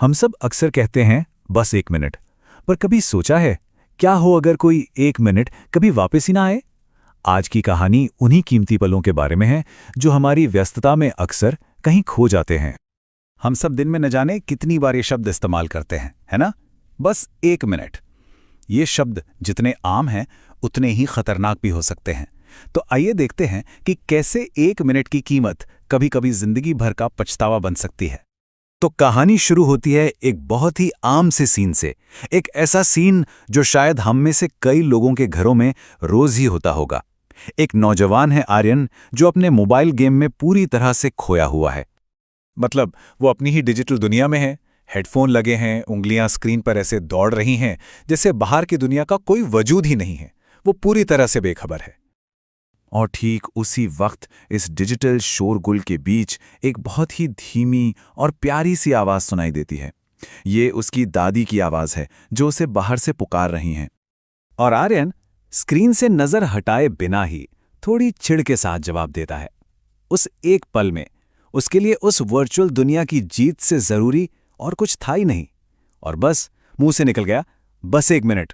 हम सब अक्सर कहते हैं बस 1 मिनट, पर कभी सोचा है क्या हो अगर कोई 1 मिनट कभी वापस ही ना आए? आज की कहानी उन्हीं कीमती पलों के बारे में है जो हमारी व्यस्तता में अक्सर कहीं खो जाते हैं। हम सब दिन में न जाने कितनी बार ये शब्द इस्तेमाल करते हैं, है ना? बस 1 मिनट। ये शब्द जितने आम हैं उतने ही खतरनाक भी हो सकते हैं। तो आइए देखते हैं कि कैसे 1 मिनट की कीमत कभी-कभी जिंदगी भर का पछतावा बन सकती है। तो कहानी शुरू होती है एक बहुत ही आम से सीन से, एक ऐसा सीन जो शायद हम में से कई लोगों के घरों में रोज ही होता होगा। एक नौजवान है आर्यन, जो अपने मोबाइल गेम में पूरी तरह से खोया हुआ है। मतलब वो अपनी ही डिजिटल दुनिया में है, हेडफोन लगे हैं, उंगलियां स्क्रीन पर ऐसे दौड़ रही हैं जैसे बाहर की दुनिया का कोई वजूद ही नहीं है। वो पूरी तरह से बेखबर है। और ठीक उसी वक्त इस डिजिटल शोरगुल के बीच एक बहुत ही धीमी और प्यारी सी आवाज सुनाई देती है। ये उसकी दादी की आवाज है जो उसे बाहर से पुकार रही हैं। और आर्यन स्क्रीन से नजर हटाए बिना ही थोड़ी चिढ़ के साथ जवाब देता है। उस एक पल में उसके लिए उस वर्चुअल दुनिया की जीत से जरूरी और कुछ था ही नहीं। और बस मुंह से निकल गया, बस 1 मिनट।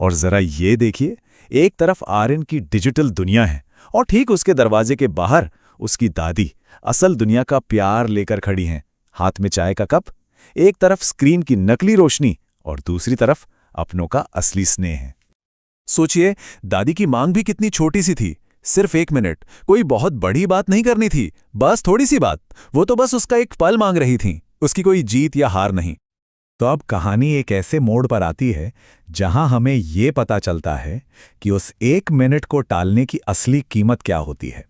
और जरा ये देखिए, एक तरफ आर्यन की डिजिटल दुनिया है और ठीक उसके दरवाजे के बाहर उसकी दादी असल दुनिया का प्यार लेकर खड़ी हैं, हाथ में चाय का कप। एक तरफ स्क्रीन की नकली रोशनी और दूसरी तरफ अपनों का असली स्नेह है। सोचिए, दादी की मांग भी कितनी छोटी सी थी, सिर्फ 1 मिनट। कोई बहुत बड़ी बात नहीं करनी थी, बस थोड़ी सी बात। वो तो बस उसका एक पल मांग रही थी, उसकी कोई जीत या हार नहीं। तो अब कहानी एक ऐसे मोड़ पर आती है जहां हमें ये पता चलता है कि उस 1 मिनट को टालने की असली कीमत क्या होती है।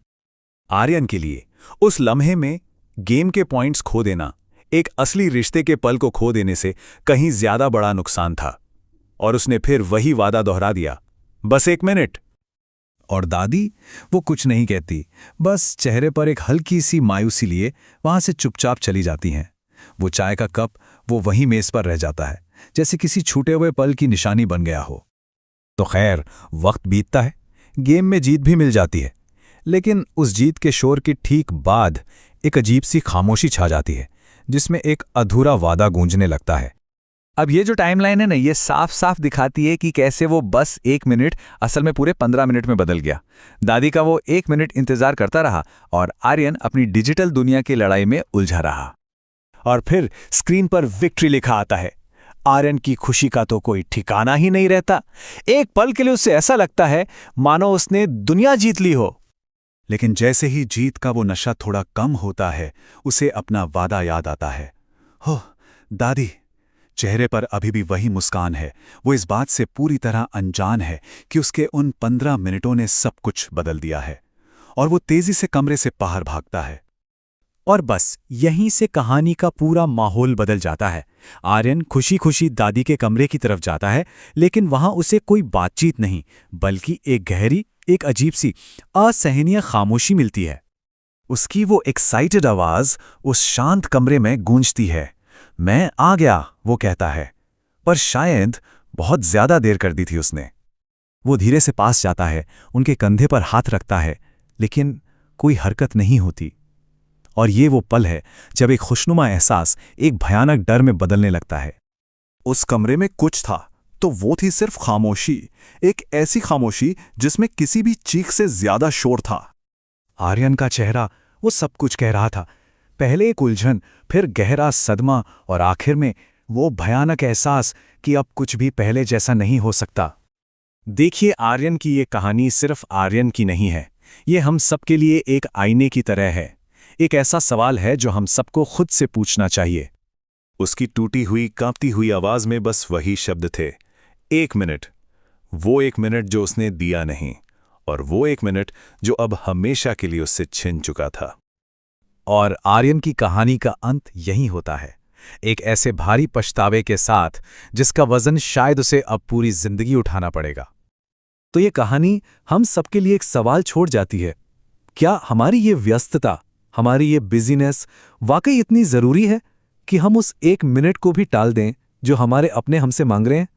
आर्यन के लिए उस लम्हे में गेम के पॉइंट्स खो देना एक असली रिश्ते के पल को खो देने से कहीं ज्यादा बड़ा नुकसान था। और उसने फिर वही वादा दोहरा दिया, बस 1 मिनट। और दादी वो कुछ नहीं कहती, बस चेहरे पर एक हल्की सी मायूसी लिए वहां से चुपचाप चली जाती हैं। वो चाय का कप वो वहीं मेज पर रह जाता है, जैसे किसी छूटे हुए पल की निशानी बन गया हो। तो खैर, वक्त बीतता है, गेम में जीत भी मिल जाती है, लेकिन उस जीत के शोर के ठीक बाद एक अजीब सी खामोशी छा जाती है, जिसमें एक अधूरा वादा गूंजने लगता है। अब ये जो टाइमलाइन है ना, ये साफ साफ दिखाती है कि कैसे वो बस 1 मिनट असल में पूरे 15 मिनट में बदल गया। दादी का वो 1 मिनट इंतजार करता रहा और आर्यन अपनी डिजिटल दुनिया की लड़ाई में उलझा रहा। और फिर स्क्रीन पर विक्ट्री लिखा आता है। आर्यन की खुशी का तो कोई ठिकाना ही नहीं रहता। एक पल के लिए उसे ऐसा लगता है मानो उसने दुनिया जीत ली हो। लेकिन जैसे ही जीत का वो नशा थोड़ा कम होता है, उसे अपना वादा याद आता है। हो दादी, चेहरे पर अभी भी वही मुस्कान है। वो इस बात से पूरी तरह अनजान है कि उसके उन 15 मिनटों ने सब कुछ बदल दिया है। और वो तेजी से कमरे से बाहर भागता है। और बस यहीं से कहानी का पूरा माहौल बदल जाता है। आर्यन खुशी खुशी दादी के कमरे की तरफ जाता है, लेकिन वहां उसे कोई बातचीत नहीं, बल्कि एक गहरी, एक अजीब सी असहनीय खामोशी मिलती है। उसकी वो एक्साइटेड आवाज उस शांत कमरे में गूंजती है। मैं आ गया, वो कहता है, पर शायद बहुत ज्यादा देर कर दी थी उसने। वो धीरे से पास जाता है, उनके कंधे पर हाथ रखता है, लेकिन कोई हरकत नहीं होती। और ये वो पल है जब एक खुशनुमा एहसास एक भयानक डर में बदलने लगता है। उस कमरे में कुछ था, तो वो थी सिर्फ खामोशी। एक ऐसी खामोशी जिसमें किसी भी चीख से ज्यादा शोर था। आर्यन का चेहरा वो सब कुछ कह रहा था। पहले एक उलझन, फिर गहरा सदमा और आखिर में वो भयानक एहसास कि अब कुछ भी पहले जैसा नहीं हो सकता। देखिए, आर्यन की ये कहानी सिर्फ आर्यन की नहीं है। ये हम सबके लिए एक आईने की तरह है। एक ऐसा सवाल है जो हम सबको खुद से पूछना चाहिए। उसकी टूटी हुई, कांपती हुई आवाज में बस वही शब्द थे, 1 मिनट। वो 1 मिनट जो उसने दिया नहीं, और वो 1 मिनट जो अब हमेशा के लिए उससे छिन चुका था। और आर्यन की कहानी का अंत यही होता है, एक ऐसे भारी पछतावे के साथ जिसका वजन शायद उसे अब पूरी जिंदगी उठाना पड़ेगा। तो ये कहानी हम सबके लिए एक सवाल छोड़ जाती है, क्या हमारी ये व्यस्तता, हमारी ये बिजीनेस वाकई इतनी जरूरी है कि हम उस 1 मिनट को भी टाल दें जो हमारे अपने हमसे मांग रहे हैं?